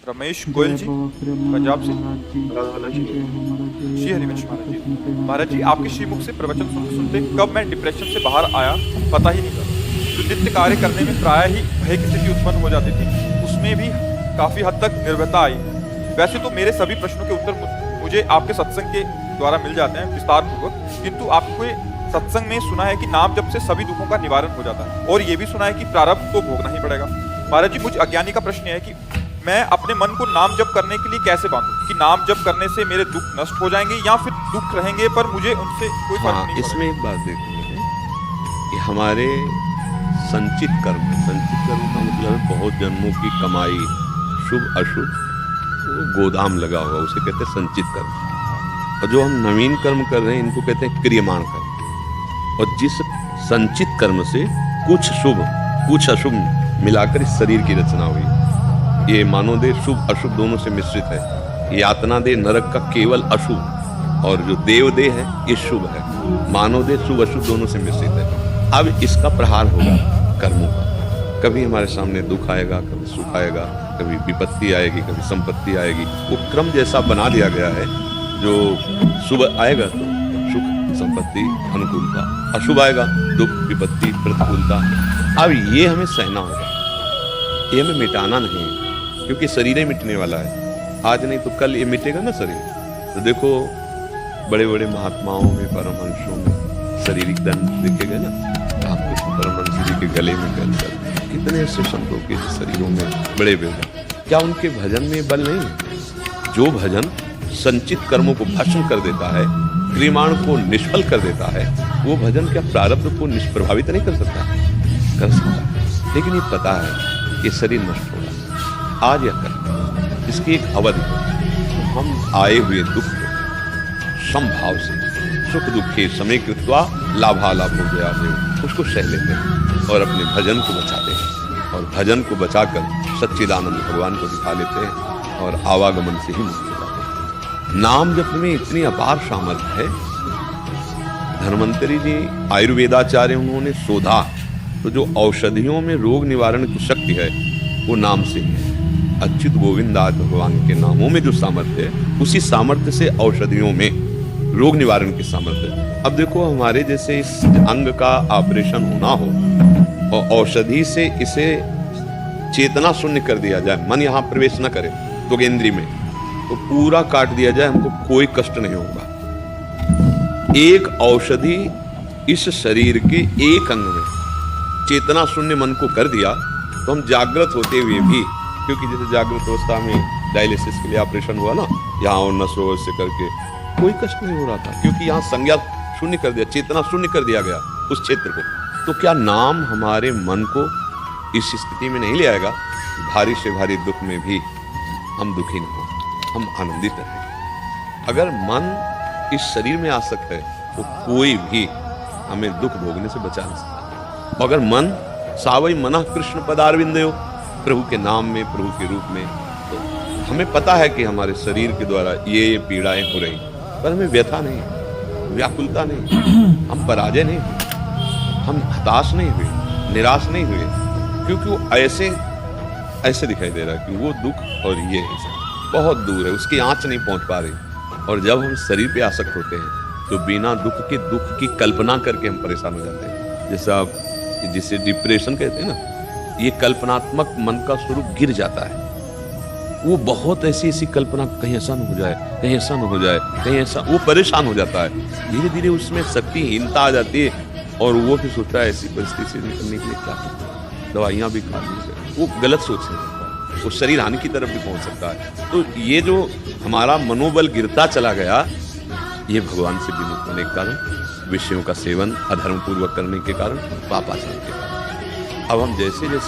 रमेश गोयल जी, पंजाब से। श्री हरिवंश महाराज जी। महाराज जी, आपके श्रीमुख से प्रवचन सुनते सुनते कब मैं डिप्रेशन से बाहर आया पता ही नहीं चला। जो नित्य कार्य करने में प्राय ही भय की स्थिति उत्पन्न हो जाती थी, उसमें भी काफी हद तक निर्भयता आई। वैसे तो मेरे सभी प्रश्नों के उत्तर मुझे आपके सत्संग के द्वारा मिल जाते हैं विस्तार पूर्वक, किंतु आपको सत्संग में सुना है कि नाम जप से सभी दुखों का निवारण हो जाता है, और ये भी सुना है कि प्रारब्ध तो भोगना ही पड़ेगा। महाराज जी, मुझ अज्ञानी का प्रश्न है कि मैं अपने मन को नाम जप करने के लिए कैसे बांधूं कि नाम जप करने से मेरे दुख नष्ट हो जाएंगे या फिर दुख रहेंगे पर मुझे उनसे कोई फर्क नहीं पड़ेगा। इसमें एक बात देखनी है कि हमारे संचित कर्म का मतलब है बहुत जन्मों की कमाई, शुभ अशुभ, वो गोदाम लगा हुआ, उसे कहते हैं संचित कर्म। और जो हम नवीन कर्म कर रहे हैं इनको कहते हैं क्रियमाण कर्म। और जिस संचित कर्म से कुछ शुभ कुछ अशुभ मिलाकर इस शरीर की रचना हुई, ये मानव देह शुभ अशुभ दोनों से मिश्रित है। यातना देह नरक का केवल अशुभ, और जो देव देह है ये शुभ है। मानव देह शुभ अशुभ दोनों से मिश्रित है। अब इसका प्रहार होगा कर्मों का। कभी हमारे सामने दुख आएगा, कभी सुख आएगा, कभी विपत्ति आएगी, कभी संपत्ति आएगी। वो क्रम जैसा बना दिया गया है। जो शुभ आएगा तो सुख संपत्ति अनुकूलता, अशुभ आएगा दुख विपत्ति प्रतिकूलता। अब ये हमें सहना होगा, ये हमें मिटाना नहीं है, क्योंकि शरीर ही मिटने वाला है। आज नहीं तो कल ये मिटेगा ना शरीर। तो देखो बड़े बड़े महात्माओं में, परमहंसों में शारीरिक दंड देखे गए ना। रामकृष्ण परमहंस जी के गले में कैंसर, कितने ऐसे संतों के शरीरों में बड़े वेदना, क्या उनके भजन में बल नहीं है? जो भजन संचित कर्मों को भस्म कर देता है, क्रियमाण को निष्फल कर देता है, वो भजन क्या प्रारब्ध को निष्प्रभावित नहीं कर सकता? कर सकता। लेकिन ये पता है कि शरीर नष्ट होगा आज या कल, इसकी एक अवधि है। हम आए हुए दुख को समभाव से सुख दुखे समय कृत्वा लाभालाभ हो गया है, उसको सह लेते हैं और अपने भजन को बचाते हैं। और भजन को बचाकर सच्चिदानंद भगवान को दिखा लेते हैं और आवागमन से ही मुक्त हो जाते हैं। नाम जप में इतनी अपार सामर्थ्य है। धन्वंतरी जी आयुर्वेदाचार्य, उन्होंने शोधा तो जो औषधियों में रोग निवारण की शक्ति है वो नाम से है। अच्युत गोविंद आदि भगवान के नामों में जो सामर्थ्य है, उसी सामर्थ्य से औषधियों में रोग निवारण की सामर्थ्य है। अब देखो हमारे जैसे इस अंग का ऑपरेशन होना हो और औषधि से इसे चेतना शून्य कर दिया जाए, मन यहाँ प्रवेश न करे तो केंद्रीय में, तो पूरा काट दिया जाए, हमको कोई कष्ट नहीं होगा। एक औषधि इस शरीर के एक अंग में चेतना शून्य मन को कर दिया तो हम जागृत होते हुए भी, क्योंकि जैसे जागृत अवस्था में डायलिसिस के लिए ऑपरेशन हुआ ना, यहाँ और नसों से करके कोई कष्ट नहीं हो रहा था, क्योंकि यहाँ संज्ञा शून्य कर दिया, चेतना शून्य कर दिया गया उस क्षेत्र को। तो क्या नाम हमारे मन को इस स्थिति में नहीं ले आएगा? भारी से भारी दुख में भी हम दुखी नहीं हो, हम आनंदित रहें। अगर मन इस शरीर में आसक्त है तो कोई भी हमें दुख भोगने से बचा नहीं सकता। अगर मन सावई मना कृष्ण पदारविंदयो, प्रभु के नाम में, प्रभु के रूप में, तो हमें पता है कि हमारे शरीर के द्वारा ये पीड़ाएं हो रही, पर हमें व्यथा नहीं, व्याकुलता नहीं, हम पराजय नहीं हुए, हम हताश नहीं हुए, निराश नहीं हुए, क्योंकि वो ऐसे दिखाई दे रहा है कि वो दुख और ये बहुत दूर है, उसकी आंच नहीं पहुंच पा रही। और जब हम शरीर पे आसक्त होते हैं तो बिना दुख की कल्पना करके हम परेशान हो जाते हैं। जैसा आप जिसे डिप्रेशन कहते हैं ना, ये कल्पनात्मक मन का स्वरूप गिर जाता है। वो बहुत ऐसी कल्पना, कहीं ऐसा न हो जाए, कहीं ऐसा न हो जाए, कहीं ऐसा, वो परेशान हो जाता है। धीरे धीरे उसमें शक्तिहीनता आ जाती है और वो भी सोचता है ऐसी परिस्थिति से निकलने के लिए क्या करना, दवाइयाँ भी खा ली, वो गलत सोचने लगता है, वो शरीर हानि की तरफ भी पहुंच सकता है। तो ये जो हमारा मनोबल गिरता चला गया, ये भगवान से विमुख होने के कारण, विषयों का सेवन अधर्म पूर्वक करने के कारण, पापाचार के कारण। अब हम जैसे जैसे